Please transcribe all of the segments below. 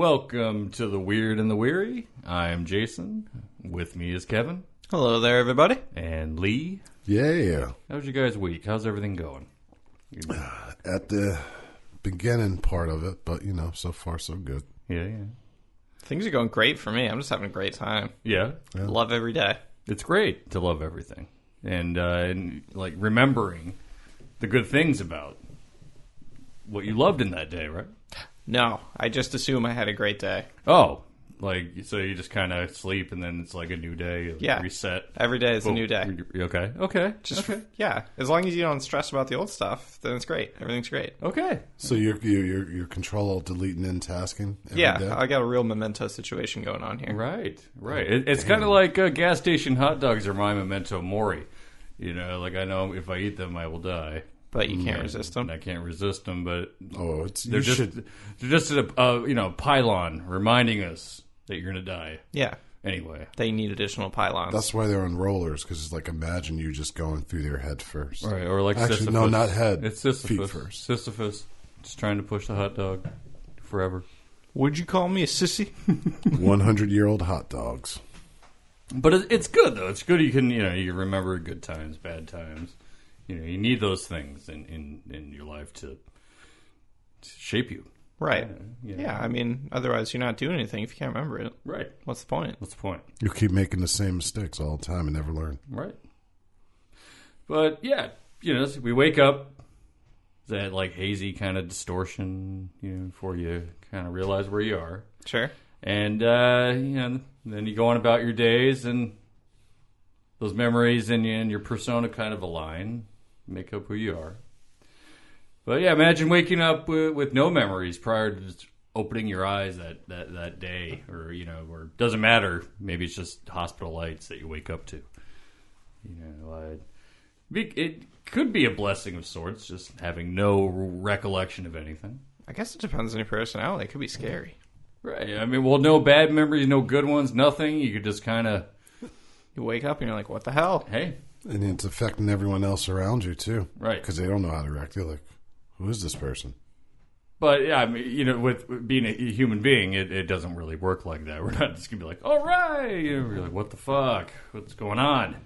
Welcome to the Weird and the Weary. I'm Jason. With me is Kevin. Hello there, everybody. And Lee. Yeah. How's your guys' week? How's everything going? At the beginning part of it, but, so far so good. Yeah. Things are going great for me. I'm just having a great time. Yeah? Love every day. It's great to love everything. And remembering the good things about what you loved in that day, right? No, I just assume I had a great day. Oh, so you just kind of sleep and then it's like a new day, reset. Every day is a new day. Okay. Okay. Yeah, as long as you don't stress about the old stuff, then it's great. Everything's great. Okay. So you're control deleting and tasking every day? I got a real memento situation going on here. Right. It's kind of like those station hot dogs are my memento mori. I know if I eat them, I will die. But you can't resist them. I can't resist them, but they're just a pylon reminding us that you're going to die. Yeah. Anyway. They need additional pylons. That's why they're on rollers, because it's like imagine you just going through their head first. Right, or like Actually, Sisyphus. no, not head. It's Sisyphus. Feet first. Sisyphus, just trying to push the hot dog forever. Would you call me a sissy? 100-year-old hot dogs. But it's good, though. It's good you can remember good times, bad times. You need those things in your life to shape you. Right. Yeah, I mean, otherwise you're not doing anything if you can't remember it. Right. What's the point? You keep making the same mistakes all the time and never learn. Right. But, yeah, we wake up, that, hazy kind of distortion, before you kind of realize where you are. Sure. And, then you go on about your days, and those memories and your persona kind of align, make up who you are. But yeah, imagine waking up with no memories prior to just opening your eyes that day, or or it doesn't matter. Maybe it's just hospital lights that you wake up to. It could be a blessing of sorts, just having no recollection of anything. I guess it depends on your personality. It could be scary. Right. I mean, no bad memories, no good ones, nothing. You could just kind of... You wake up and you're like, what the hell? Hey. And it's affecting everyone else around you, too. Right. Because they don't know how to react. They're like, who is this person? But, yeah, I mean, with being a human being, it doesn't really work like that. We're not just going to be like, all right. We're like, what the fuck? What's going on?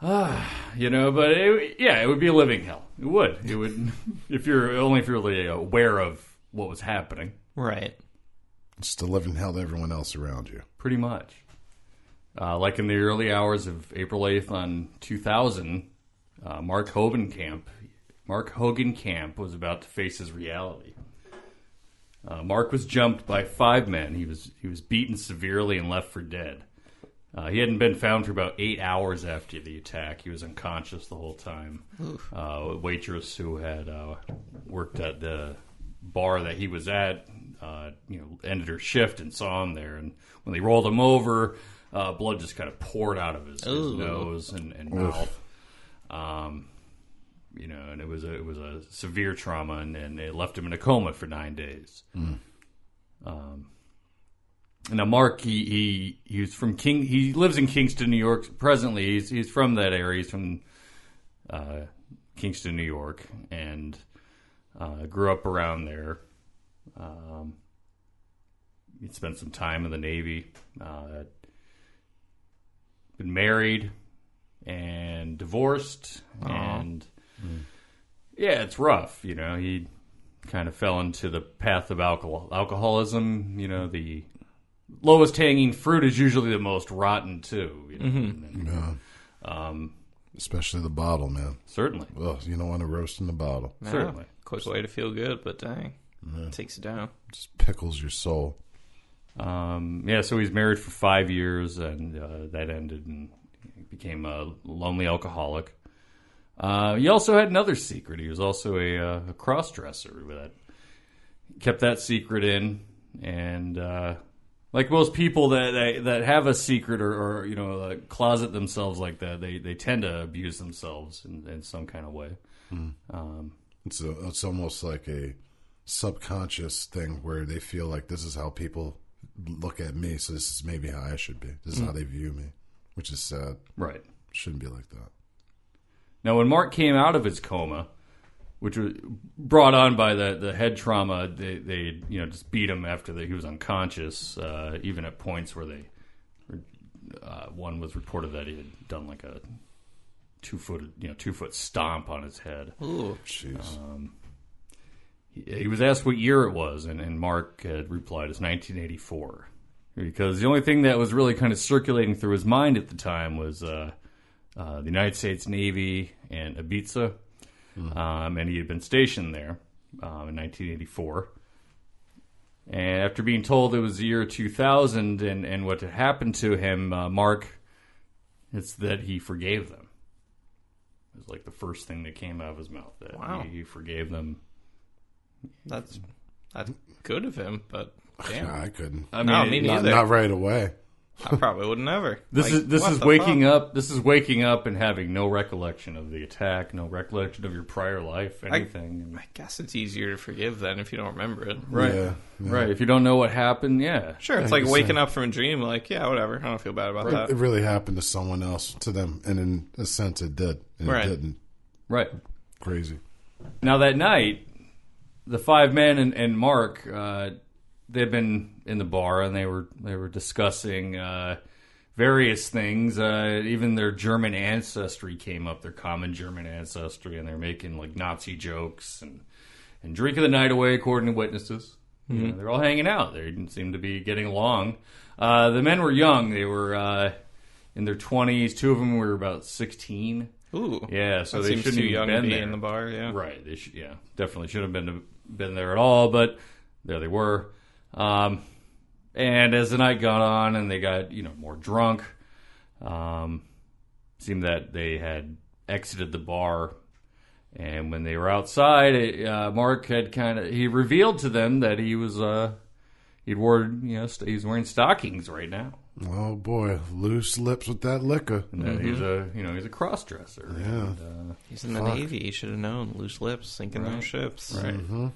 But, it would be a living hell. It would. if you're really aware of what was happening. Right. It's the living hell to everyone else around you. Pretty much. Like in the early hours of April 8th on 2000, Mark Hogancamp was about to face his reality. Mark was jumped by 5 men. He was beaten severely and left for dead. He hadn't been found for about 8 hours after the attack. He was unconscious the whole time. A waitress who had worked at the bar that he was at, ended her shift and saw him there. And when they rolled him over, blood just kind of poured out of his nose and mouth. And it was a severe trauma, and it left him in a coma for 9 days. Now Mark, he's from he lives in Kingston, New York. Presently, he's from that area. He's from Kingston, New York, and grew up around there. He spent some time in the Navy. Been married and divorced, and yeah, it's rough. He kind of fell into the path of alcoholism. The lowest hanging fruit is usually the most rotten too. Especially the bottle, man. Certainly. Well, you don't want to roast in the bottle. No. Certainly. Quick way to feel good, but dang, it takes you down. Just pickles your soul. So he's married for 5 years, and that ended, and he became a lonely alcoholic. He also had another secret. He was also a cross-dresser that kept that secret in, and like most people that have a secret or closet themselves like that, they tend to abuse themselves in some kind of way. It's almost like a subconscious thing where they feel like this is how people look at me, so this is maybe how I should be. This is how they view me, which is sad. Right. Shouldn't be like that. Now, when Mark came out of his coma, which was brought on by the head trauma. They just beat him after he was unconscious, even at points where one was reported that he had done like a 2-foot stomp on his head. Ooh, jeez. He was asked what year it was, and Mark had replied, it's 1984. Because the only thing that was really kind of circulating through his mind at the time was the United States Navy and Ibiza. And he had been stationed there in 1984. And after being told it was the year 2000 and what had happened to him, Mark, it's that he forgave them. It was like the first thing that came out of his mouth, that he forgave them. that's good of him, but damn, I couldn't. I mean, me neither. Not right away. I probably would never. This is waking up. This is waking up and having no recollection of the attack, no recollection of your prior life, anything. I guess it's easier to forgive than if you don't remember it. Right, Yeah. right. If you don't know what happened, Sure, it's like waking up from a dream. Like, yeah, whatever. I don't feel bad about that. It really happened to someone else, to them, and in a sense, it did, and Right. it didn't. right. Crazy. Now that night, the five men and Mark, they'd been in the bar and they were discussing various things. Even their German ancestry came up, their common German ancestry, and they're making like Nazi jokes and drinking the night away, according to witnesses. Mm-hmm. You know, they're all hanging out. They didn't seem to be getting along. The men were young. They were in their 20s. Two of them were about 16. Ooh, Yeah, so that they seems shouldn't too even young been to be there. in the bar. Yeah, Right. They definitely should have been there at all, but there they were. And as the night got on and they got, more drunk, seemed that they had exited the bar. And when they were outside, Mark had he revealed to them that he was, he was wearing stockings right now. Oh boy, loose lips with that liquor. And that he's a cross-dresser. Yeah. And, he's in the Navy. He should have known. Loose lips, sinking those ships. right. Mm-hmm.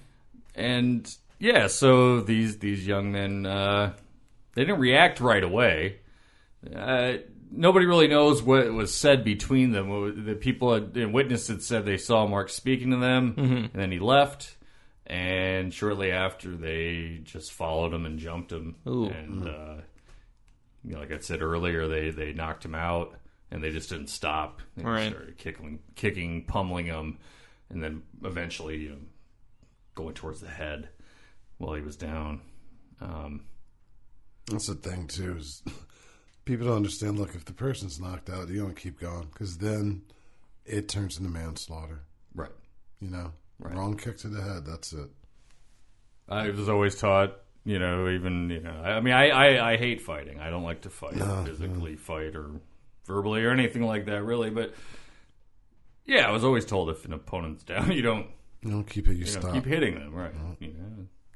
And yeah, so these young men, they didn't react right away. Nobody really knows what was said between them. The people and witnesses had said they saw Mark speaking to them, and then he left. And shortly after, they just followed him and jumped him. Ooh. And like I said earlier, they knocked him out, and they just didn't stop. They Right. started kicking, pummeling him, and then eventually, going towards the head while he was down. That's the thing too. Is people don't understand. Look, if the person's knocked out, you don't keep going because then it turns into manslaughter. Right. Right. Wrong kick to the head. That's it. I was always taught, I hate fighting. I don't like to fight, physically fight or verbally or anything like that, really. But yeah, I was always told if an opponent's down, you don't Keep it. You stop. keep hitting them, right?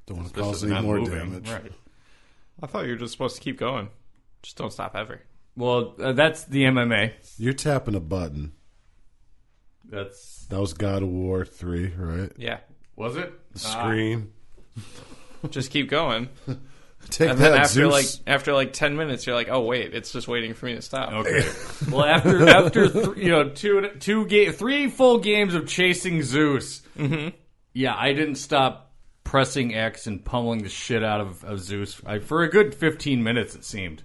Don't want to Especially cause if any they're more not moving, damage. right? I thought you were just supposed to keep going. Just don't stop ever. Well, that's the MMA. You're tapping a button. That was God of War 3, right? Yeah, was it. The screen. just keep going. Take And then that, after Zeus. 10 minutes, you're like, oh wait, it's just waiting for me to stop. Okay. Well, after 3 full games of chasing Zeus, yeah, I didn't stop pressing X and pummeling the shit out of Zeus for a good 15 minutes. It seemed.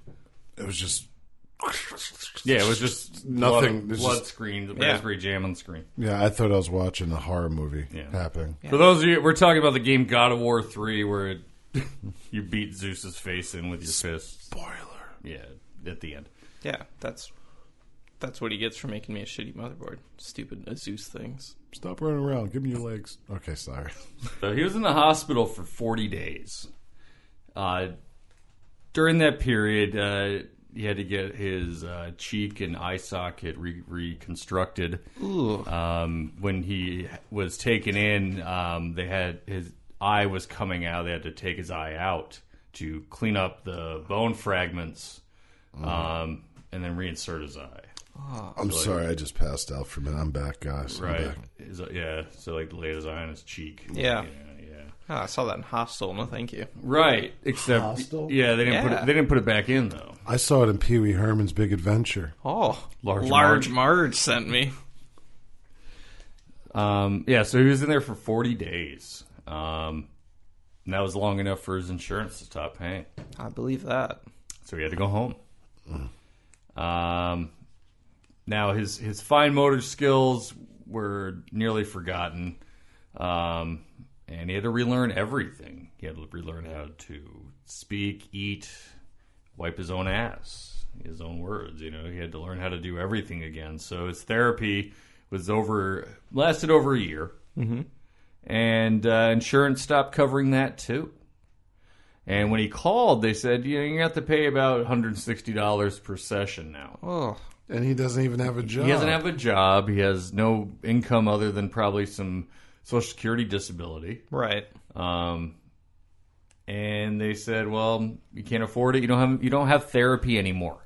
It was just. Yeah, it was just Nothing. blood screen, the raspberry jam on the screen. Yeah, I thought I was watching a horror movie Yeah. happening. For those of you, we're talking about the game God of War 3, where you beat Zeus's face in with your fist. Spoiler. Yeah, at the end. Yeah, that's what he gets for making me a shitty motherboard. Stupid Zeus things. Stop running around. Give me your legs. Okay, sorry. So he was in the hospital for 40 days. During that period, he had to get his cheek and eye socket reconstructed. Ooh. When he was taken in, they had his eye was coming out. They had to take his eye out to clean up the bone fragments, and then reinsert his eye. I'm sorry, I just passed out for a minute. I'm back, guys. I'm Right? back. So like laid his eye on his cheek. Yeah. Yeah. Oh, I saw that in Hostel. No, thank you. Right. Except, Hostile? yeah, they didn't put it back in though. I saw it in Pee Wee Herman's Big Adventure. Oh, Large Large Marge sent me. So he was in there for 40 days. And that was long enough for his insurance to stop paying. I believe that. So he had to go home. Now his fine motor skills were nearly forgotten. And he had to relearn everything. He had to relearn how to speak, eat, wipe his own ass, his own words. You know, he had to learn how to do everything again. So his therapy lasted over a year. Mm-hmm. And insurance stopped covering that too. And when he called, they said, you have to pay about $160 per session now. Oh. And he doesn't even have a job. He doesn't have a job. He has no income other than probably some Social Security disability. Right. And they said, well, you can't afford it. You don't have therapy anymore.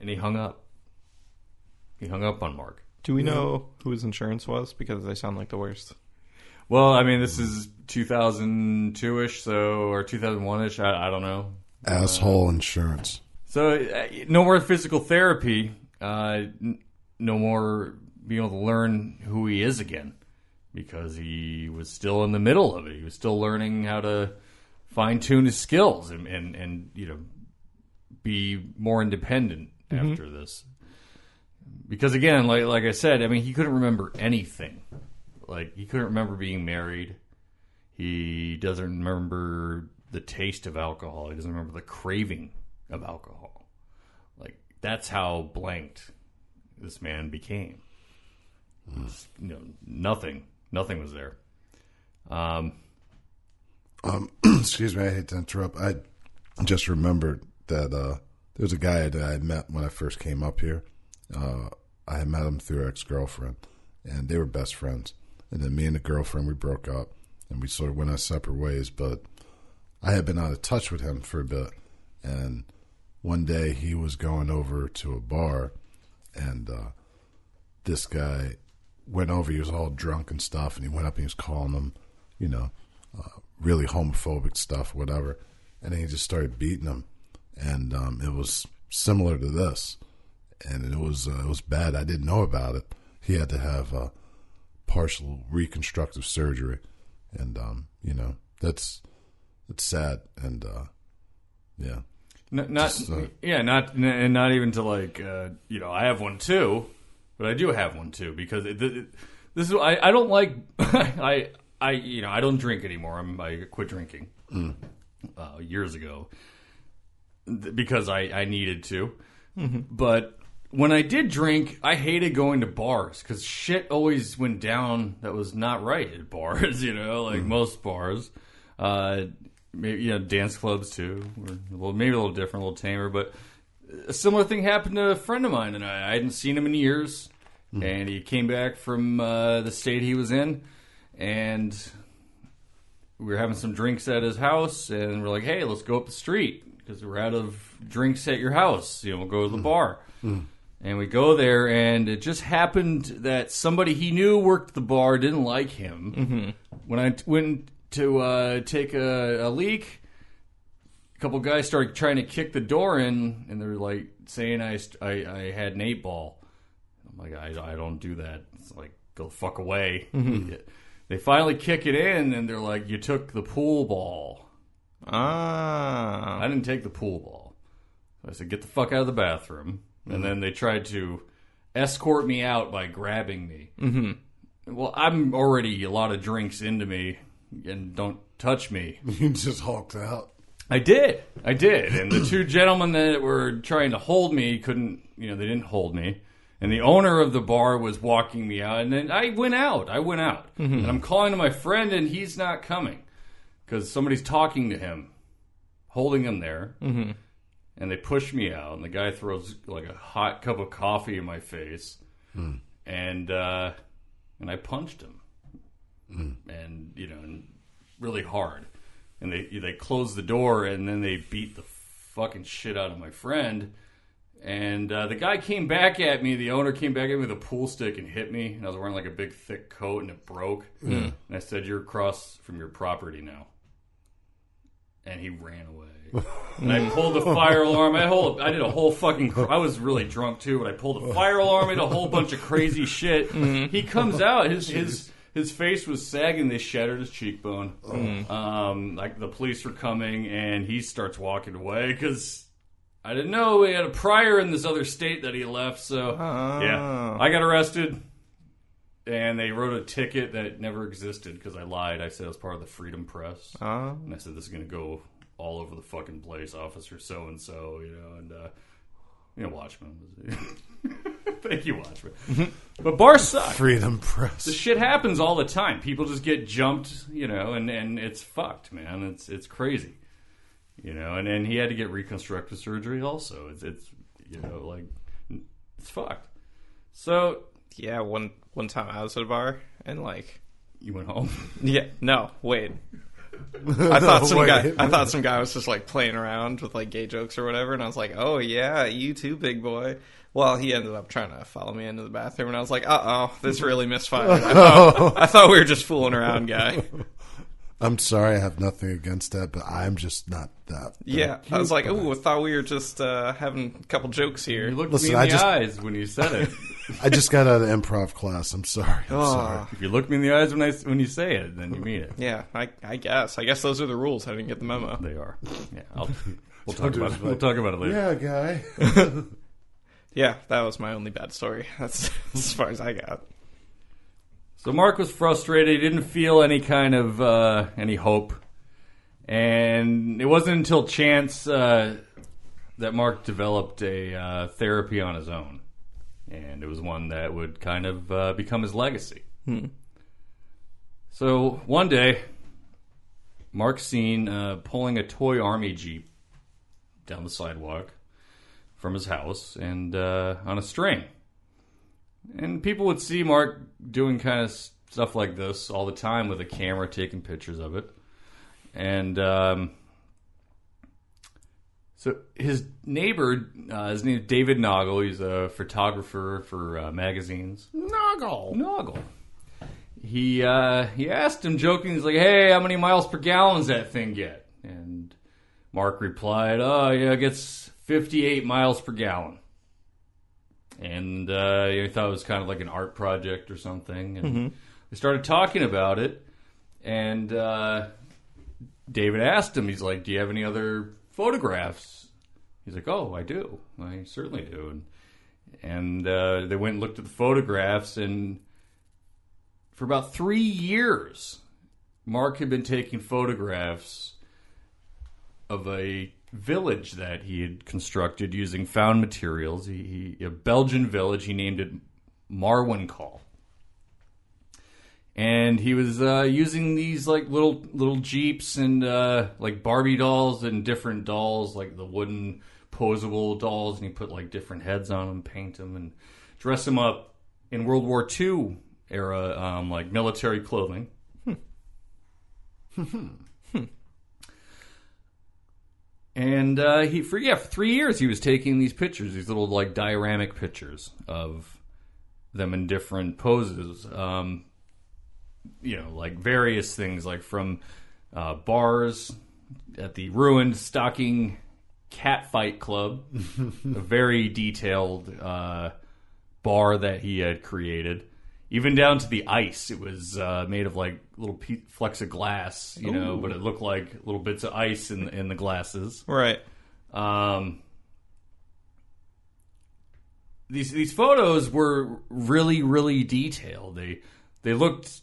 And he hung up. He hung up on Mark. Do we know who his insurance was? Because they sound like the worst. Well, I mean, this is 2002-ish, or 2001-ish. I don't know. Asshole insurance. So no more physical therapy. No more being able to learn who he is again. Because he was still in the middle of it. He was still learning how to fine-tune his skills and be more independent after this. Because again, like I said, I mean, he couldn't remember anything. Like, he couldn't remember being married. He doesn't remember the taste of alcohol. He doesn't remember the craving of alcohol. Like, that's how blanked this man became. Nothing was there. Excuse me, I hate to interrupt. I just remembered that there was a guy that I met when I first came up here. I had met him through an ex-girlfriend, and they were best friends. And then me and the girlfriend, we broke up, and we sort of went our separate ways. But I had been out of touch with him for a bit, and one day he was going over to a bar, and this guy went over. He was all drunk and stuff, and he went up and he was calling him, really homophobic stuff, whatever. And then he just started beating him, and it was similar to this, and it was bad. I didn't know about it. He had to have partial reconstructive surgery, and that's sad, and yeah. Not even to I have one too, but I do have one too because this is I don't like I don't drink anymore. I quit drinking years ago because I needed to, but when I did drink, I hated going to bars because shit always went down that was not right at bars. Most bars. Maybe, dance clubs too. Maybe a little different, a little tamer. But a similar thing happened to a friend of mine, and I hadn't seen him in years. And he came back from the state he was in, and we were having some drinks at his house, and we're like, hey, let's go up the street because we're out of drinks at your house. We'll go to the bar. And we go there, and it just happened that somebody he knew worked the bar didn't like him. When I went to take a leak, a couple guys started trying to kick the door in, and they're like saying I had an 8-ball. I'm like, I don't do that. It's like, go the fuck away. They finally kick it in, and they're like, you took the pool ball. I didn't take the pool ball. So I said, get the fuck out of the bathroom. And then they tried to escort me out by grabbing me. Well, I'm already a lot of drinks into me, and don't touch me. You just hulked out. I did. And the two gentlemen that were trying to hold me couldn't, they didn't hold me. And the owner of the bar was walking me out, and then I went out. And I'm calling to my friend, and he's not coming because somebody's talking to him, holding him there. And they push me out, and the guy throws like a hot cup of coffee in my face, and I punched him, and really hard. And they closed the door, and then they beat the fucking shit out of my friend. And the guy came back at me. The owner came back at me with a pool stick and hit me. And I was wearing like a big thick coat, and it broke. And I said, "You're across from your property now." and he ran away. And I pulled the fire alarm. I did a whole fucking... I was really drunk, too, but I pulled the fire alarm, did a whole bunch of crazy shit. He comes out. His face was sagging. They shattered his cheekbone. Like, the police were coming, and he starts walking away, because I didn't know he had a prior in this other state that he left, so... Yeah. I got arrested, and they wrote a ticket that never existed, because I lied. I said I was part of the Freedom Press. And I said, this is going to go... all over the fucking place, Officer so-and-so, and Watchmen. Thank you, Watchmen. But bars suck. Freedom Press. The shit happens all the time. People just get jumped, and it's fucked, man. It's crazy. And he had to get reconstructive surgery also. It's fucked. So... Yeah, one time I was at a bar, and, You went home? Yeah, no, wait. I thought some guy was just playing around with gay jokes or whatever, and I was like, "Oh yeah, you too, big boy." Well, he ended up trying to follow me into the bathroom, and I was like, this really misfired. I thought we were just fooling around, guy. I'm sorry, I have nothing against that, but I'm just not that. Yeah, I was like, I thought we were just having a couple jokes here. You looked me in the eyes when you said it. I just got out of improv class. I'm sorry. Sorry. If you look me in the eyes when you say it, then you mean it. Yeah, I guess. I guess those are the rules. I didn't get the memo. They are. Yeah, we'll talk about it. We'll talk about it later. Yeah, guy. Yeah, that was my only bad story. That's as far as I got. So Mark was frustrated. He didn't feel any kind of any hope, and it wasn't until chance that Mark developed a therapy on his own. And it was one that would kind of become his legacy. So one day, Mark's seen pulling a toy army jeep down the sidewalk from his house and on a string. And people would see Mark doing kind of stuff like this all the time with a camera, taking pictures of it. And so his neighbor, his name is David Noggle. He's a photographer for magazines. Noggle. He asked him joking. He's like, "Hey, how many miles per gallon does that thing get?" And Mark replied, "Oh, yeah, it gets 58 miles per gallon." And he thought it was kind of like an art project or something. And they started talking about it. And David asked him, he's like, "Do you have any other photographs?" He's like, "Oh, I do. I certainly do." And they went and looked at the photographs, and for about 3 years, Mark had been taking photographs of a village that he had constructed using found materials. A Belgian village. He named it Marwencol. And he was using these little jeeps and Barbie dolls and different dolls, like the wooden posable dolls, and he put different heads on them, paint them, and dress them up in World War II era military clothing. And for 3 years he was taking these pictures, these little dioramic pictures of them in different poses. Various things, from bars at the ruined Stocking Catfight Club, a very detailed bar that he had created, even down to the ice. It was made of little flecks of glass, but it looked like little bits of ice in the glasses. Right. These photos were really, really detailed. They looked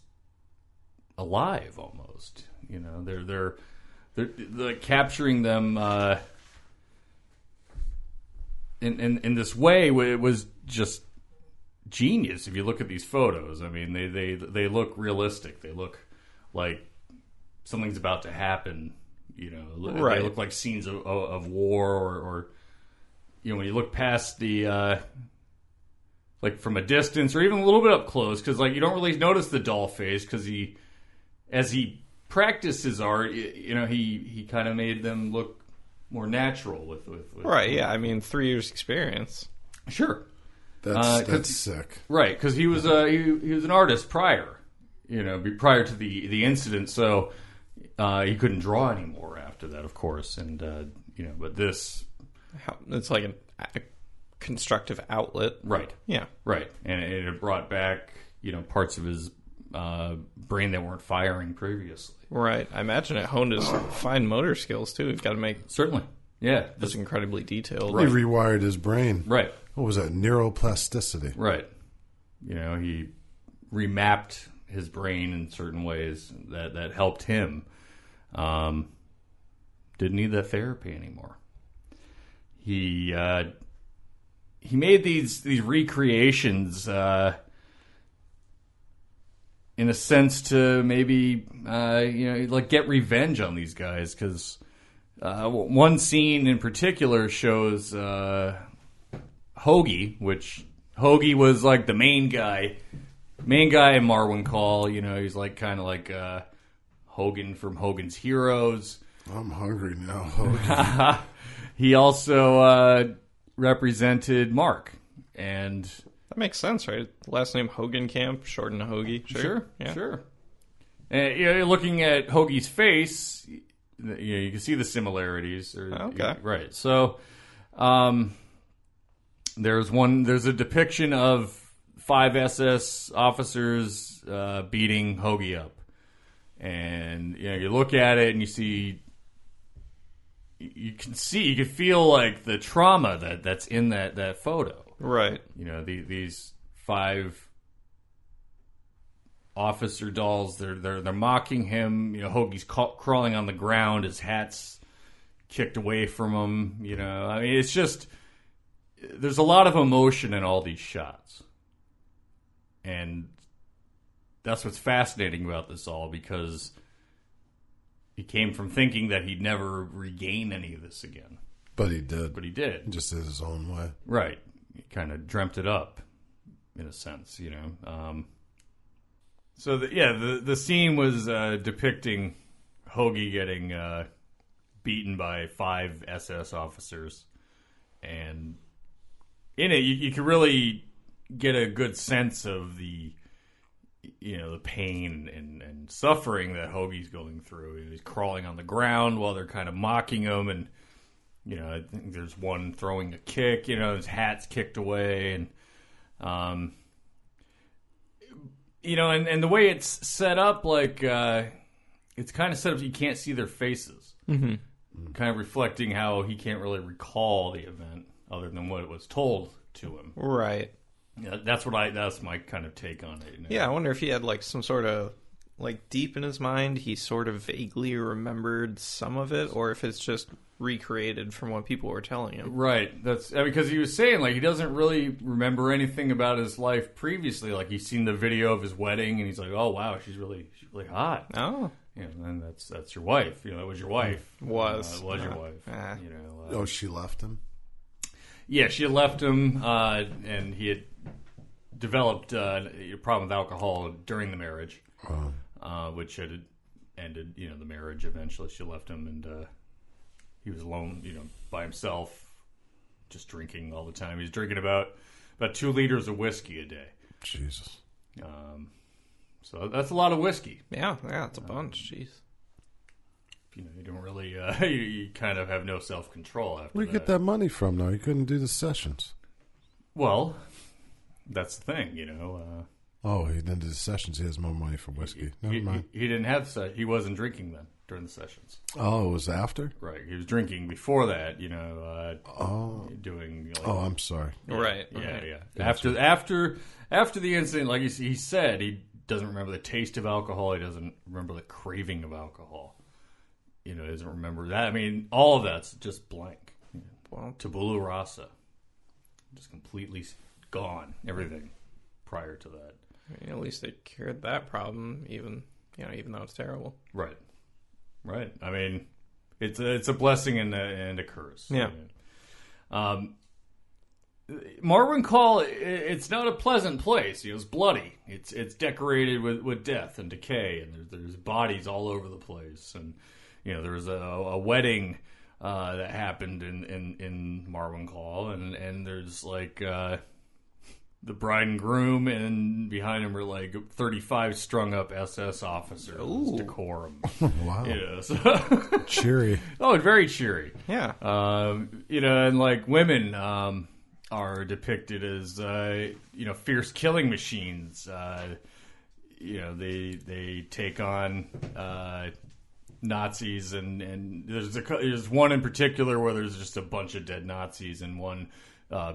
alive almost. They're capturing them in this way. It was just genius. If you look at these photos, I mean, they look realistic. They look like something's about to happen. Right. They look like scenes of war, or when you look past the from a distance, or even a little bit up close, because you don't really notice the doll face, because as he practiced his art, he kind of made them look more natural with right. Yeah, I mean, 3 years experience. Sure. That's sick. Right, because he was an artist prior to the incident, so he couldn't draw anymore after after that, of course. And, but this... It's like a constructive outlet. Right. Yeah. Right. And it brought back, parts of his brain that weren't firing previously. Right. I imagine it honed his fine motor skills, too. You've got to make... Certainly. Yeah. This incredibly detailed. He rewired his brain. Right. What was that? Neuroplasticity. Right. He remapped his brain in certain ways that helped him. Didn't need that therapy anymore. He made these recreations in a sense to maybe get revenge on these guys, because one scene in particular shows Hoagie, which Hoagie was like the main guy in Marwencol. He's like kind of like Hogan from Hogan's Heroes. I'm hungry now, Hogan. He also represented Mark, and that makes sense, right? Last name Hogancamp, shortened to Hoagie. Sure. And looking at Hoagie's face, you can see the similarities. Okay, right. So, there's a depiction of 5 SS officers beating Hoagie up, and you look at it and you see. You can feel like the trauma that's in that photo. Right. These 5 officer dolls, they're mocking him. Hoagie's crawling on the ground, his hat's kicked away from him. It's just, there's a lot of emotion in all these shots. And that's what's fascinating about this all, because he came from thinking that he'd never regain any of this again. But he did. Just in his own way. Right. He kind of dreamt it up, in a sense, So, the scene was depicting Hoagie getting beaten by 5 SS officers. And in it, you can really get a good sense of the pain and suffering that Hoagie's going through. He's crawling on the ground while they're kind of mocking him, and I think there's one throwing a kick. His hat's kicked away, and and the way it's set up, like it's kind of set up so you can't see their faces, kind of reflecting how he can't really recall the event other than what was told to him. Right. Yeah, that's my kind of take on it. Yeah, I wonder if he had like some sort of deep in his mind, he sort of vaguely remembered some of it, or if it's just recreated from what people were telling him. Right. That's because he was saying he doesn't really remember anything about his life previously. Like he's seen the video of his wedding, and he's like, "Oh wow, she's really hot." Oh. And that's your wife. That was your wife. Was your wife. Oh, she left him. Yeah, she had left him, and he had developed a problem with alcohol during the marriage, which had ended, the marriage eventually. She left him, and he was alone, by himself, just drinking all the time. He's drinking about 2 liters of whiskey a day. Jesus. So that's a lot of whiskey. Yeah, it's a bunch. Jeez. You don't really, you kind of have no self-control after that. Where'd you get that money from, though? You couldn't do the sessions. Well, that's the thing, Oh, he didn't do the sessions. He has more money for whiskey. Never mind. He didn't have, he wasn't drinking then during the sessions. Oh, it was after? Right. He was drinking before that, doing. I'm sorry. Right. Yeah. After the incident, like he said, he doesn't remember the taste of alcohol. He doesn't remember the craving of alcohol. He doesn't remember that. I mean, all of that's just blank. Well, tabula rasa. Just completely gone. Everything prior to that. At least they cured that problem, even though it's terrible. Right. I mean, it's a blessing and a curse. Yeah. Marwencol, it's not a pleasant place. It's bloody. It's decorated with death and decay, and there's bodies all over the place. And there was a wedding that happened in Marwencol, and there's the bride and groom, and behind him were like 35 strung up SS officers. Ooh. Decorum. Wow. Yeah, so Cheery. Oh, very cheery. Yeah. And like women are depicted as fierce killing machines. They take on Nazis, and there's one in particular where there's just a bunch of dead Nazis and one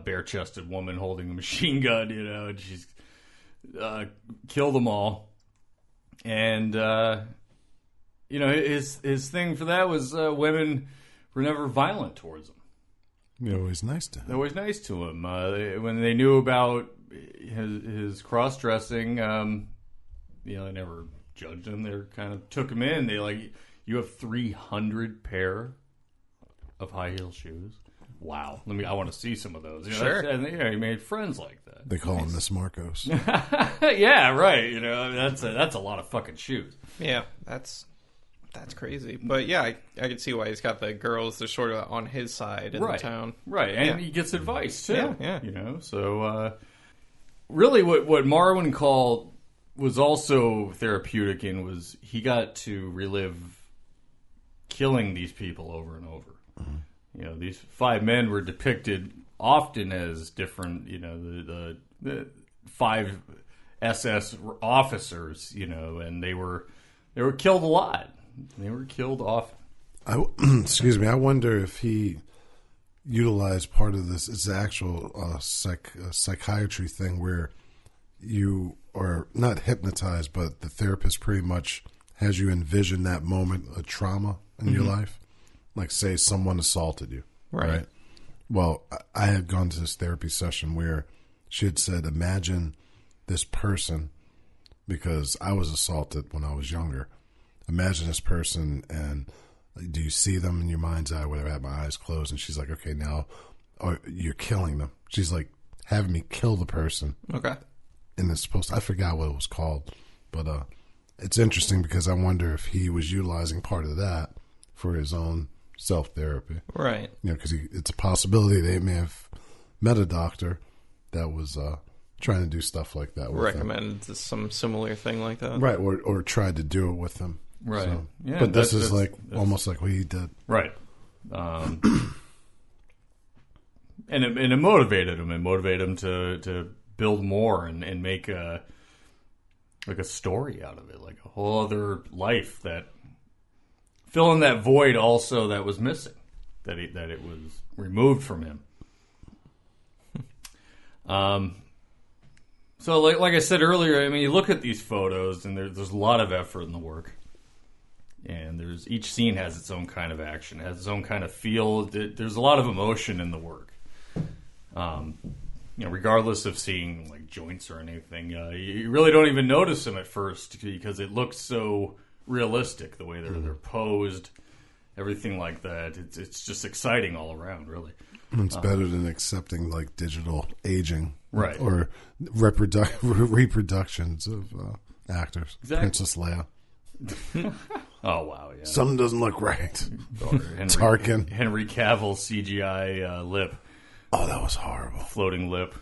bare-chested woman holding a machine gun, and she's killed them all. And his thing for that was women were never violent towards him. You're always nice to him. They're always nice to him. When they knew about his cross-dressing, they never judged him. They kind of took him in. They you have 300 pair of high heel shoes. Wow. I want to see some of those. Sure. And he made friends like that. They call him Miss Marcos. Yeah, right. That's a lot of fucking shoes. Yeah, that's crazy. But yeah, I can see why he's got the girls. They're sort of on his side in the town. Right, and he gets advice too. Yeah. So really what Marwencol was also therapeutic in was he got to relive killing these people over and over. Mm-hmm. These 5 men were depicted often as different, the 5 SS officers, and they were killed a lot. They were killed often. Excuse me. I wonder if he utilized part of this. It's an actual psychiatry thing where you are not hypnotized, but the therapist pretty much has you envision that moment of trauma in your life. Like, say someone assaulted you, right? Well, I had gone to this therapy session where she had said, imagine this person, because I was assaulted when I was younger. Imagine this person, and do you see them in your mind's eye, whatever? I had my eyes closed, and she's like, okay, now you're killing them. She's like having me kill the person. Okay. And it's I forgot what it was called, but it's interesting because I wonder if he was utilizing part of that for his own self-therapy. Right. Because it's a possibility they may have met a doctor that was trying to do stuff like that with recommended him. Some similar thing like that. Right, or tried to do it with him. Right. So, yeah, but this is almost like what he did. Right. And it motivated him. It motivated him to build more and make a story out of it, like a whole other life that fill in that void also that was missing, that it was removed from him. So like I said earlier, I mean, you look at these photos and there's a lot of effort in the work, and each scene has its own kind of action, has its own kind of feel. There's a lot of emotion in the work. Regardless of seeing like joints or anything, you really don't even notice them at first because it looks so realistic, the way they're posed, everything like that. It's just exciting all around, really. It's better than accepting like digital aging, right? Or reproductions of actors. Exactly. Princess Leia. Oh wow, yeah. Something doesn't look right. Tarkin. Henry Cavill's CGI lip. Oh, that was horrible. Floating lip.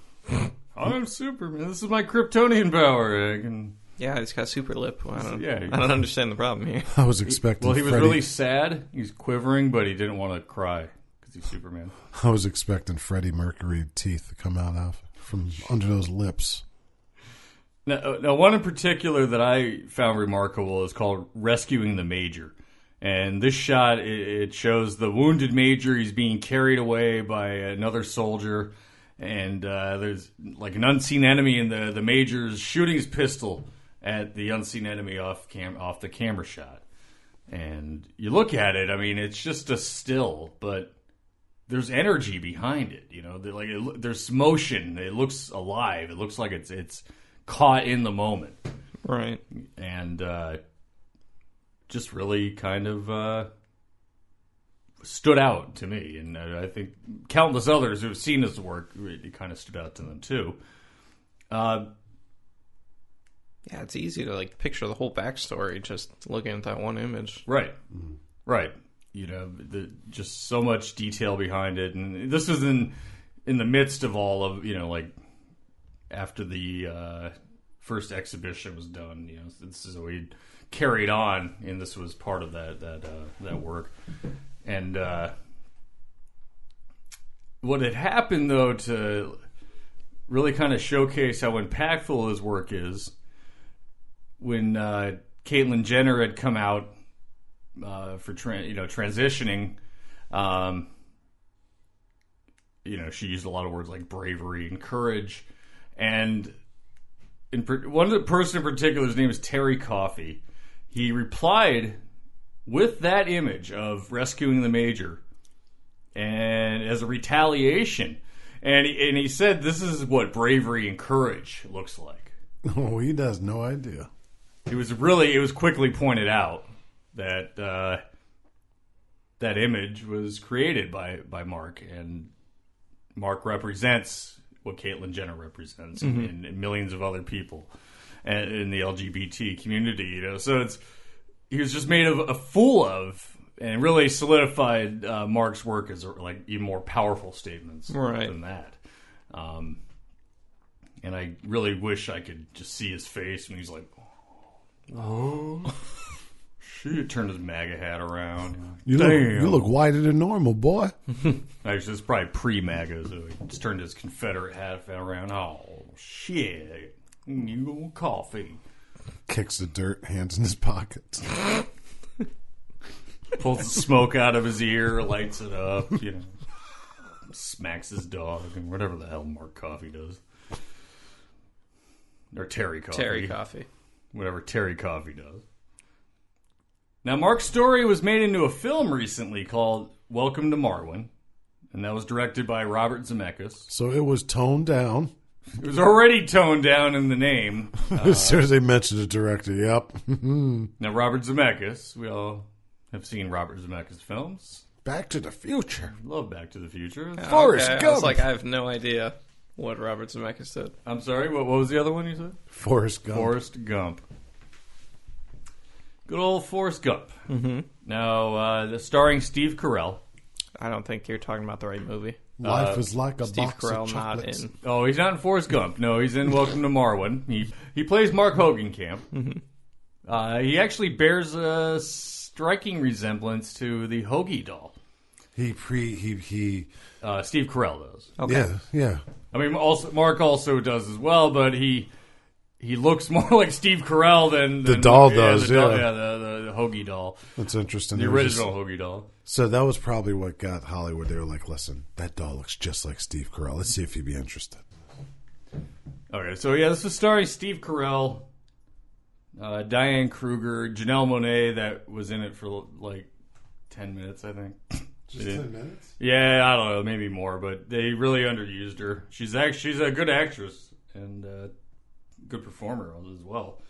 I'm Superman. This is my Kryptonian power. I can. Yeah, he's got super lip. I don't understand the problem here. I was expecting. Well, he was really sad. He was quivering, but he didn't want to cry because he's Superman. I was expecting Freddie Mercury teeth to come out from under those lips. Now, one in particular that I found remarkable is called "Rescuing the Major." And this shot, it shows the wounded major. He's being carried away by another soldier. And there's like an unseen enemy, and the major's shooting his pistol at the unseen enemy off the camera shot. And you look at it, I mean, it's just a still, but there's energy behind it. There's motion. It looks alive. It looks like it's caught in the moment. Right. And just really kind of stood out to me, and I think countless others who have seen his work, it kind of stood out to them too. Yeah, it's easy to like picture the whole backstory just looking at that one image. Right, right. Just so much detail behind it, and this was in the midst of all of like after the first exhibition was done. This is what he carried on, and this was part of that work. And what had happened, though, to really kind of showcase how impactful his work is, when Caitlyn Jenner had come out for transitioning, she used a lot of words like bravery and courage, and one of the person in particular, his name is Terry Coffey. He replied with that image of rescuing the Major, and as a retaliation, and he said, "This is what bravery and courage looks like." Oh, he has no idea. It was quickly pointed out that that image was created by Mark, and Mark represents what Caitlyn Jenner represents, and millions of other people in the LGBT community. So he was just made a fool of, and really solidified Mark's work as like even more powerful statements than that. And I really wish I could just see his face when he's like, "Oh, shit!" Turned his MAGA hat around. You look whiter than normal, boy. Actually, it's probably pre-MAGA, so he just turned his Confederate hat around. Oh, shit. You want coffee. Kicks the dirt, hands in his pockets. Pulls the smoke out of his ear, lights it up, smacks his dog, and whatever the hell Mark Coffey does. Or Terry Coffey. Terry Coffey. Whatever Terry Coffey does. Now, Mark's story was made into a film recently called Welcome to Marwen, and that was directed by Robert Zemeckis. So it was toned down. It was already toned down in the name. As soon as they mentioned the director, yep. Now, Robert Zemeckis, we all have seen Robert Zemeckis films. Back to the Future. Love Back to the Future. Forrest Gump. I was like, I have no idea what Robert Zemeckis did. I'm sorry, what was the other one you said? Forrest Gump. Forrest Gump. Good old Forrest Gump. Mm-hmm. Now, starring Steve Carell. I don't think you're talking about the right movie. Life is like a Steve box Carell of not chocolates. in. Oh, he's not in Forrest Gump. No, he's in Welcome to Marwen. He plays Mark Hogancamp. Mm-hmm. He actually bears a striking resemblance to the Hoagie doll. He Steve Carell does. Okay. Yeah. I mean, Mark also does as well, but he looks more like Steve Carell than The doll does, the Hoagie doll. That's interesting. The original Hoagie doll. So that was probably what got Hollywood. They were like, listen, that doll looks just like Steve Carell. Let's see if he'd be interested. Okay, so yeah, this was starring Steve Carell, Diane Kruger, Janelle Monáe, that was in it for like 10 minutes, I think. Just 10 minutes? Yeah, I don't know, maybe more, but they really underused her. She's a good actress and good performer as well.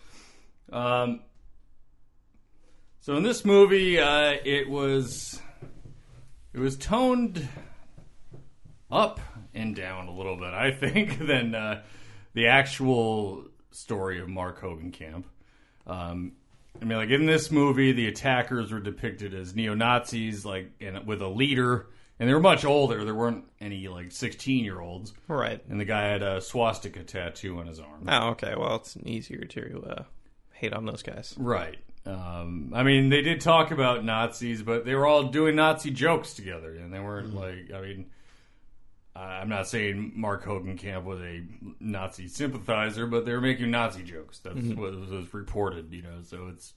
So in this movie, it was toned up and down a little bit, I think, than the actual story of Mark Hogancamp. I mean, like in this movie, the attackers were depicted as neo-Nazis, with a leader, and they were much older. There weren't any 16-year-olds, Right. and the guy had a swastika tattoo on his arm. Oh, okay. Well, it's easier to hate on those guys. Right. I mean, they did talk about Nazis, but they were all doing Nazi jokes together, and they weren't I'm not saying Mark Hogancamp was a Nazi sympathizer, but they were making Nazi jokes. That's what was reported, So it's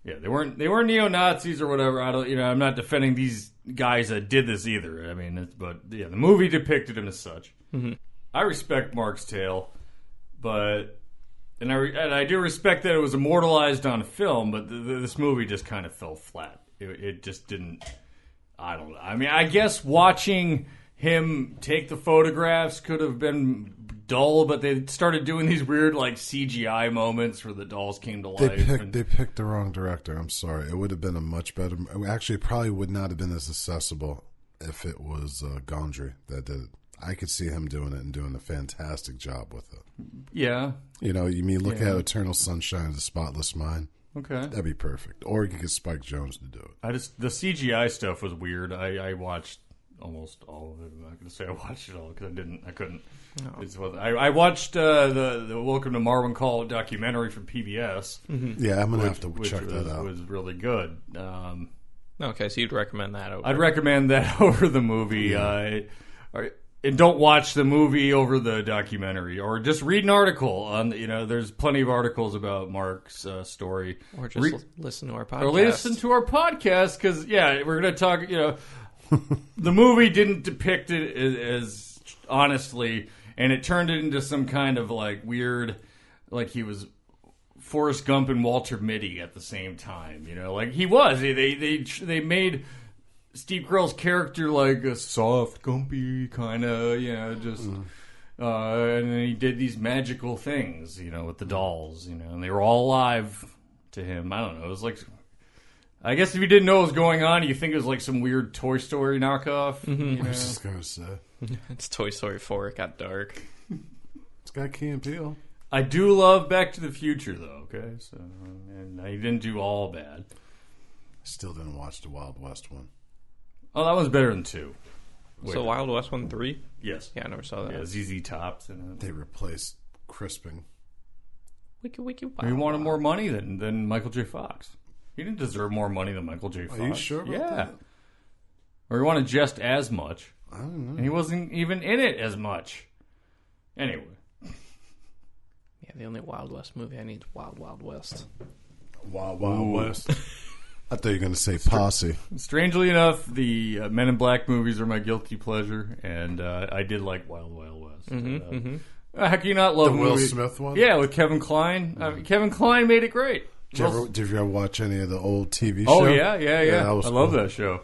they weren't neo-Nazis or whatever. I'm not defending these guys that did this either. I mean, the movie depicted him as such. Mm-hmm. I respect Mark's tale, but I do respect that it was immortalized on film. But this movie just kind of fell flat. It just didn't. I don't know. I mean, I guess watching him take the photographs could have been dull, but they started doing these weird CGI moments where the dolls came to life. They picked the wrong director. I'm sorry. It would have been a much better. Actually, it probably would not have been as accessible if it was Gondry that did it. I could see him doing it and doing a fantastic job with it. Yeah. You look at Eternal Sunshine of the Spotless Mind. Okay. That'd be perfect. Or you could get Spike Jonze to do it. The CGI stuff was weird. I watched almost all of it. I'm not going to say I watched it all because I couldn't. No. I watched the Welcome to Marwencol documentary from PBS. Mm-hmm. Yeah, I'm going to have to check that out. It was really good. Okay, so you'd recommend that over? I'd recommend that over the movie. Yeah. And don't watch the movie over the documentary, or just read an article on. There's plenty of articles about Mark's story, or just listen to our podcast. Or listen to our podcast because we're going to talk. The movie didn't depict it as honestly, and it turned it into some kind of like weird, like he was Forrest Gump and Walter Mitty at the same time. Like he was. They made Steve Carell's character like a soft, gumpy kind of, just, and then he did these magical things, with the dolls, and they were all alive to him. I don't know. It was like, I guess if you didn't know what was going on, you think it was like some weird Toy Story knockoff. Mm-hmm. I was just gonna say, it's Toy Story 4. It got dark. It's got Key and Peele. I do love Back to the Future, though. Okay, so and I didn't do all bad. Still didn't watch the Wild West one. Oh, that one's better than 2. So Wild West 1 3? Yes. Yeah, I never saw that. Yeah, ZZ Top's in it. They replaced Crispin. Wiki, he wanted more money than Michael J. Fox. He didn't deserve more money than Michael J. Fox. Are you sure about that? Or he wanted just as much. I don't know. And he wasn't even in it as much. Anyway. Yeah, the only Wild West movie I need is Wild Wild West. Wild West. I thought you were going to say Posse. Strangely enough, the Men in Black movies are my guilty pleasure, and I did like Wild Wild West. How can you not love the Will Smith one? Yeah, with Kevin Kline. Kevin Kline made it great. Did you ever watch any of the old TV shows? Oh, yeah. That was I love that show.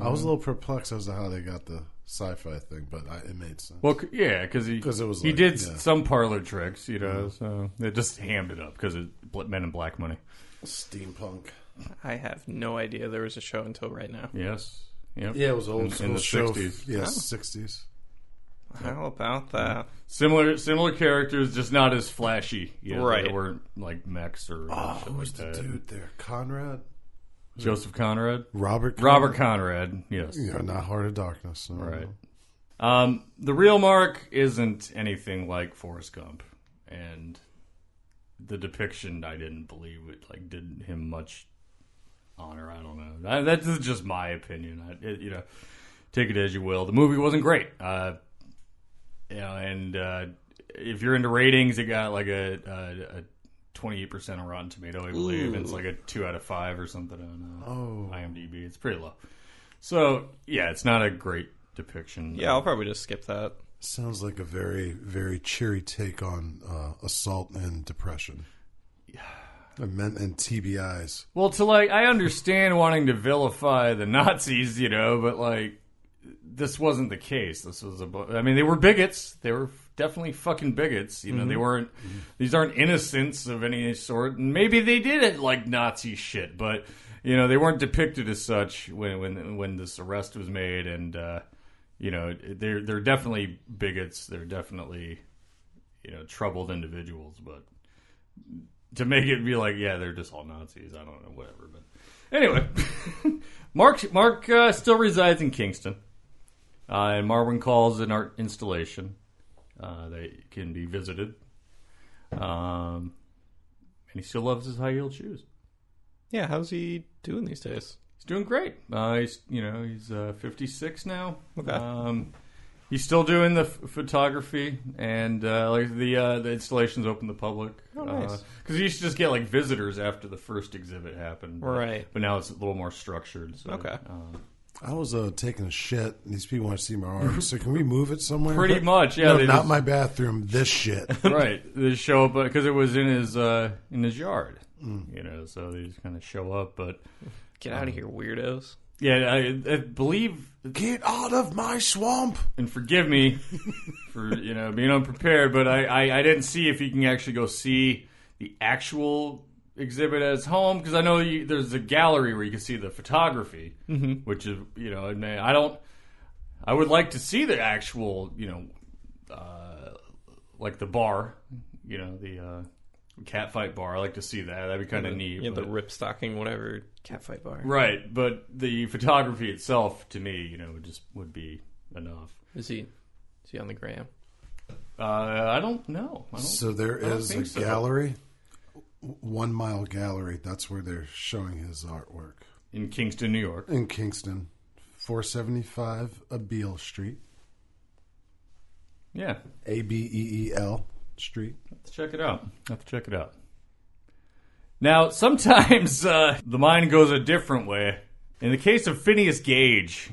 I was a little perplexed as to how they got the sfi thing, but it made sense. Well, yeah, because he did some parlor tricks, so they just hammed it up because of Men in Black money. Steampunk. I have no idea there was a show until right now. Yes. Yep. Yeah, it was old school in the show. 60s. Yes, 60s. How about that? Similar characters, just not as flashy. Right. They weren't like mechs or who was the dude there? Conrad? Joseph Conrad? Robert Conrad, yes. Yeah, not Heart of Darkness. No. Right. The real Mark isn't anything like Forrest Gump. And the depiction, I didn't believe it did him much honor. I don't know. That's just my opinion. Take it as you will. The movie wasn't great. And if you're into ratings, it got like a 28% on Rotten Tomato, I believe. And it's like a 2 out of 5 or something on IMDb. It's pretty low. So yeah, it's not a great depiction. Yeah, I'll probably just skip that. Sounds like a very, very cheery take on assault and depression. And TBIs. Well, I understand wanting to vilify the Nazis, but this wasn't the case. This was they were bigots. They were definitely fucking bigots. They weren't. These aren't innocents of any sort. And maybe they did it like Nazi shit, but they weren't depicted as such when this arrest was made. And they're definitely bigots. They're definitely troubled individuals. But to make it be like, yeah, they're just all Nazis. I don't know, whatever. But anyway, Mark still resides in Kingston. And Marwencol is an art installation that can be visited. And he still loves his high-heeled shoes. Yeah, how's he doing these days? He's doing great. He's 56 now. Okay. He's still doing the photography, and the installation's open to the public. Oh, nice. Because he used to just get visitors after the first exhibit happened. Right. But now it's a little more structured. So, okay. I was taking a shit, and these people want to see my art. So can we move it somewhere? Pretty much, yeah. No, not my bathroom. This shit. Right. They show up because it was in his yard. So they just kind of show up. But get out of here, weirdos. Yeah, I believe. Get out of my swamp. And forgive me for being unprepared, but I didn't see if you can actually go see the actual exhibit at his home, because I know there's a gallery where you can see the photography, which is I would like to see the actual like the bar, the Catfight bar. I like to see that. That'd be kind of neat. Yeah, but... the ripstocking, whatever, catfight bar. Right, but the photography itself, to me, would be enough. Is he on the gram? I don't know. So there is a gallery, 1 Mile Gallery. That's where they're showing his artwork. In Kingston, New York. In Kingston, 475 Abeele Street. Yeah. Abeel Street. Let's check it out. Now, sometimes the mind goes a different way. In the case of Phineas Gage,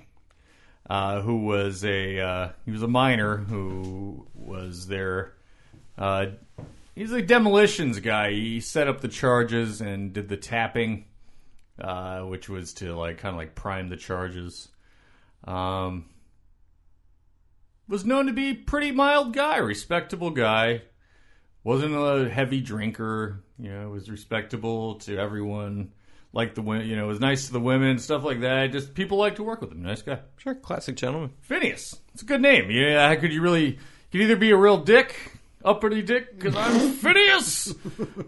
who was he was a miner who was there. He's a demolitions guy. He set up the charges and did the tapping, which was to kind of prime the charges. Was known to be a pretty mild guy, respectable guy. Wasn't a heavy drinker. Was respectable to everyone. Liked the women. Was nice to the women, stuff like that. Just people like to work with him. Nice guy. Sure, classic gentleman. Phineas. It's a good name. Yeah, could either be a real dick, uppity dick, because I'm Phineas,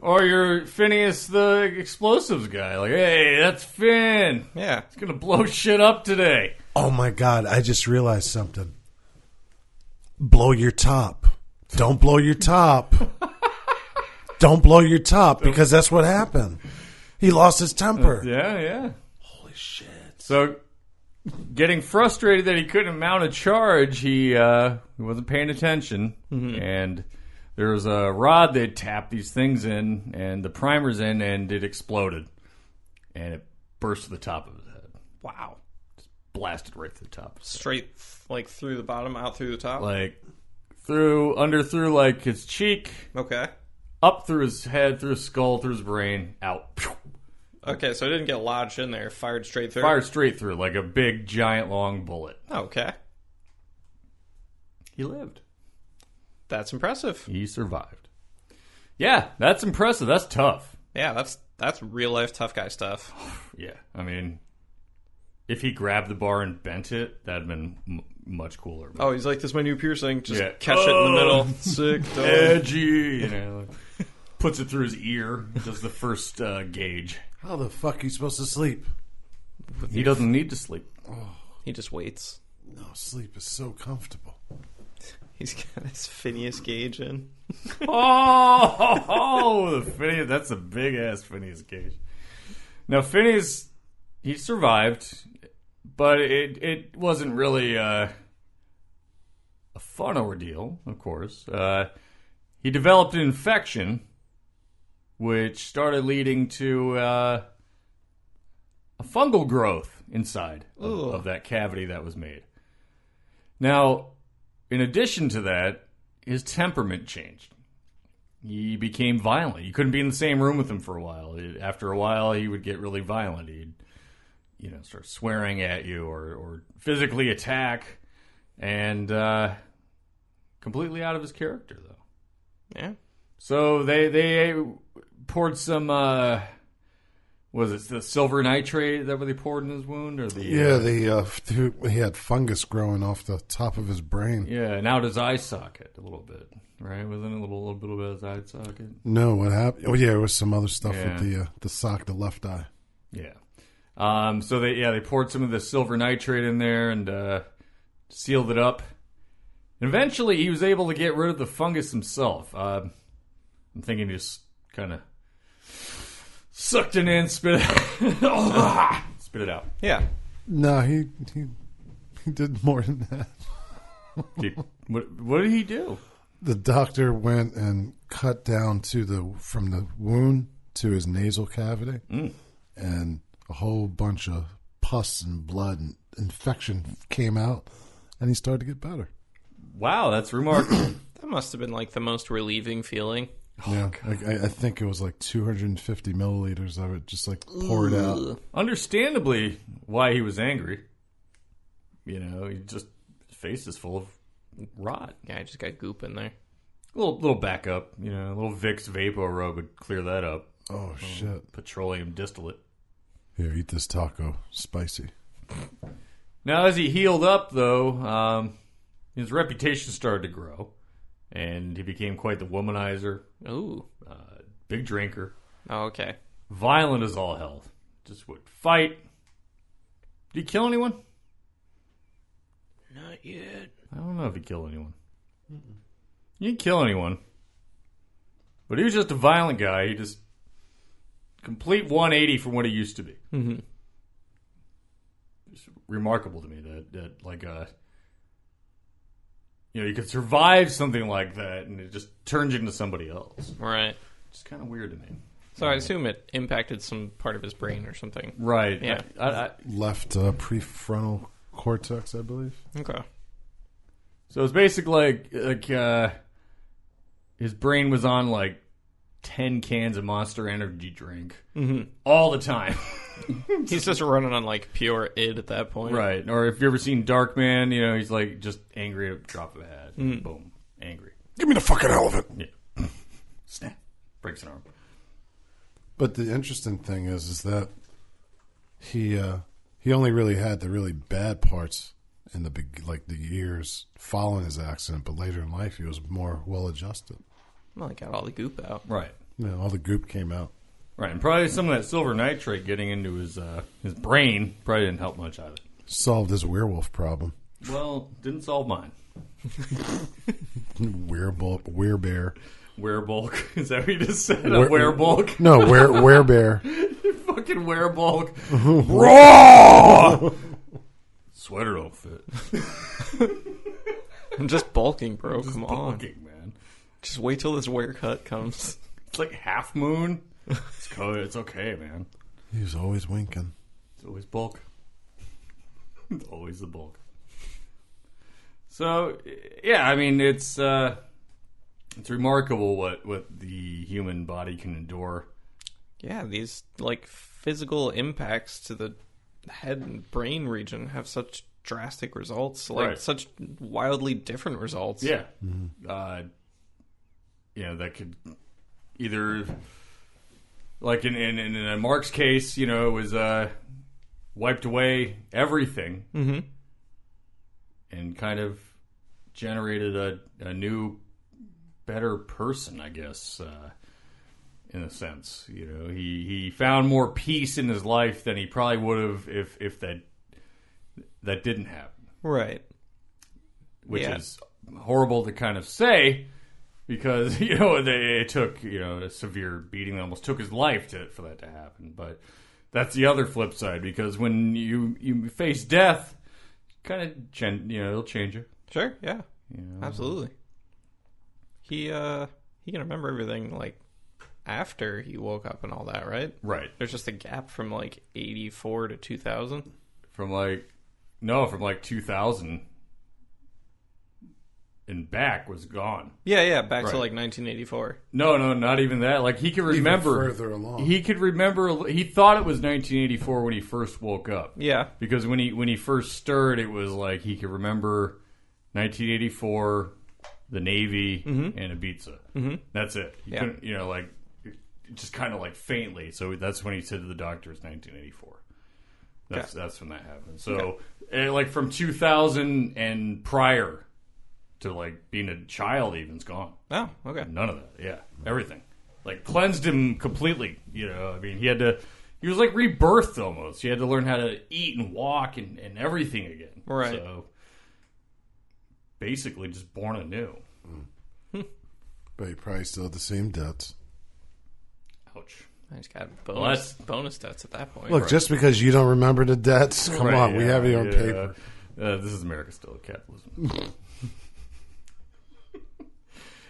or you're Phineas the explosives guy. Like, hey, that's Finn. Yeah, he's gonna blow shit up today. Oh my God! I just realized something. Blow your top. Don't blow your top. Don't blow your top, because that's what happened. He lost his temper. Yeah. Holy shit. So, getting frustrated that he couldn't mount a charge, he wasn't paying attention. Mm-hmm. And there was a rod they'd tap these things in, and the primer's in, and it exploded. And it burst to the top of his head. Wow. Just blasted right through the top. Straight, through the bottom, out through the top? Through his cheek. Okay. Up through his head, through his skull, through his brain, out. Okay, so it didn't get lodged in there. Fired straight through? Fired straight through, like a big, giant, long bullet. Okay. He lived. That's impressive. He survived. Yeah, that's impressive. That's tough. Yeah, that's real-life tough guy stuff. Yeah, I mean, if he grabbed the bar and bent it, that'd have been much cooler. But... Oh, he's like, this is my new piercing. Just catch it in the middle. Sick. Edgy. Puts it through his ear. Does the first gauge. How the fuck are you supposed to sleep? He doesn't need to sleep. Oh. He just waits. No, sleep is so comfortable. He's got his Phineas Gage in. the Phineas. That's a big-ass Phineas Gage. Now, Phineas, he survived, but it wasn't really a fun ordeal, of course. He developed an infection, which started leading to a fungal growth inside of that cavity that was made. Now, in addition to that, his temperament changed. He became violent. You couldn't be in the same room with him for a while. After a while, he would get really violent. He'd, start swearing at you or physically attack, and completely out of his character, though. Yeah. So they poured some. Was it the silver nitrate? Is that what they poured in his wound, or the? Yeah, he had fungus growing off the top of his brain. Yeah, and out his eye socket a little bit, right? Wasn't it a little bit of his eye socket? No, what happened? Oh yeah, there was some other stuff with the left eye. Yeah. So they poured some of the silver nitrate in there and sealed it up. And eventually, he was able to get rid of the fungus himself. I'm thinking he just kind of sucked it in, spit it out. Yeah. No, he did more than that. What did he do? The doctor went and cut down from the wound to his nasal cavity, and a whole bunch of pus and blood and infection came out, and he started to get better. Wow, that's remarkable. That must have been the most relieving feeling. Yeah, I think it was 250 milliliters of it, just poured out. Understandably, why he was angry. His face is full of rot. Yeah, I just got goop in there. A little backup, a little Vicks Vapor Rub would clear that up. Oh shit! Petroleum distillate. Here, eat this taco, spicy. Now, as he healed up, though, his reputation started to grow. And he became quite the womanizer. Ooh. big drinker, Oh, okay. violent as all hell. Just would fight. Did he kill anyone? Not yet. I don't know if he killed anyone. He didn't kill anyone. But he was just a violent guy. He just complete 180 from what he used to be. Mm-hmm. It's remarkable to me that like you could survive something like that and it just turns you into somebody else. Right. It's kind of weird to me. So I assume it impacted some part of his brain or something. Right. Yeah. Left prefrontal cortex, I believe. Okay. So it's basically like his brain was on like 10 cans of Monster Energy drink all the time. He's just running on like pure id at that point. Right. Or if you ever seen Darkman, he's like just angry at a drop of a hat. Boom. Angry. Give me the fucking elephant. Yeah. Snap. Breaks an arm. But the interesting thing is that he only really had the really bad parts in the years following his accident, but later in life he was more well adjusted. Well, he got all the goop out. Right. Yeah, all the goop came out. Right. And probably some of that silver nitrate getting into his brain probably didn't help much either. Solved his werewolf problem. Well, didn't solve mine. Werebear. Werebulk. Is that what you just said? A werebulk? No, werebear. You fucking werebulk. Raw! Sweater don't fit. I'm just bulking, bro. Just Come on. bulking, man. Just wait till this wear cut comes. It's like half moon. It's okay, man. He was always winking. It's always bulk. It's always the bulk. So, yeah, I mean, it's remarkable what the human body can endure. Yeah, these like physical impacts to the head and brain region have such drastic results, such wildly different results. Yeah. Mm-hmm. That could either, like in Mark's case, it was wiped away everything and kind of generated a new, better person, I guess, in a sense. He found more peace in his life than he probably would have if that didn't happen. Right. Which is horrible to kind of say because, it took, a severe beating that almost took his life for that to happen. But that's the other flip side because when you face death, kind of, it'll change you. Sure, yeah. Absolutely. He can remember everything, like, after he woke up and all that, right? Right. There's just a gap from, like, 84 to 2000? From 2000 and back was gone. Yeah, back to, like, 1984. No, not even that. Like, he could remember. Even further along. He could remember. He thought it was 1984 when he first woke up. Yeah. Because when he first stirred, it was like he could remember 1984, the Navy, and Ibiza. Mm-hmm. That's it. He couldn't, just kind of like faintly. So that's when he said to the doctor, it's 1984. That's when that happened. So, like from 2000 and prior to like being a child, even's gone. Oh, okay. None of that. Yeah, everything. Like cleansed him completely. I mean, he was like rebirthed almost. He had to learn how to eat and walk and everything again. Right. So basically, just born anew. But he probably still had the same debts. Ouch. I just got bonus debts at that point. Look, just because you don't remember the debts, come on, we have it on paper. This is America still, capitalism.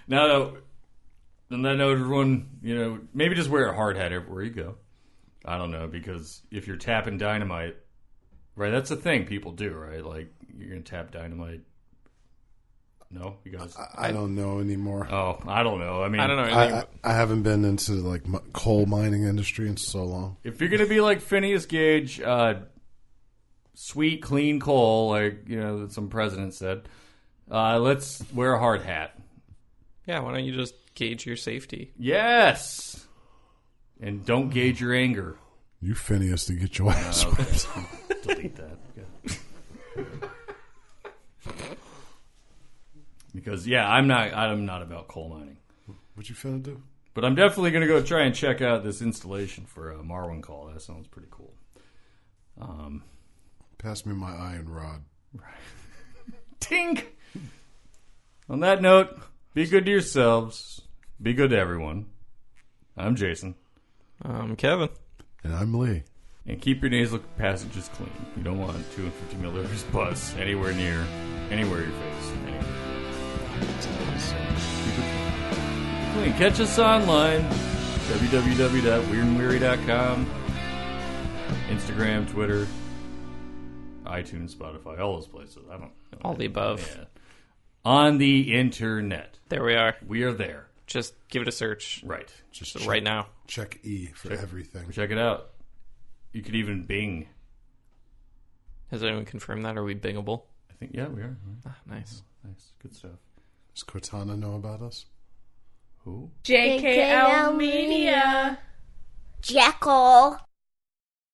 Now, on that note, everyone, maybe just wear a hard hat everywhere you go. I don't know, because if you're tapping dynamite, right, that's a thing people do, right? Like, you're going to tap dynamite. No, you guys? I don't know anymore. Oh, I don't know. I mean, I don't know anything. I haven't been into like coal mining industry in so long. If you're going to be like Phineas Gage, sweet, clean coal, like, that some president said, let's wear a hard hat. Yeah, why don't you just gauge your safety? Yes! And don't gauge your anger. You Phineas to get your ass whipped. Delete that. Yeah. Because I'm not about coal mining. What you finna do? But I'm definitely going to go try and check out this installation for Marwencol. That sounds pretty cool. Pass me my iron rod. Tink! On that note, be good to yourselves. Be good to everyone. I'm Jason. I'm Kevin. And I'm Lee. And keep your nasal passages clean. You don't want 250 milliliters pus anywhere near, anywhere your face. Anywhere. Keep it clean. Catch us online. www.weirdandweary.com. Instagram, Twitter, iTunes, Spotify, all those places. I don't know. All the above. Yeah. On the internet. There we are. We are there. Just give it a search. Right. Just so right now. Check E for everything. Check it out. You could even Bing. Has anyone confirmed that? Are we bingable? I think, yeah, we are. Ah, nice. Nice. Good stuff. Does Cortana know about us? Who? JKL Media. Jekyll.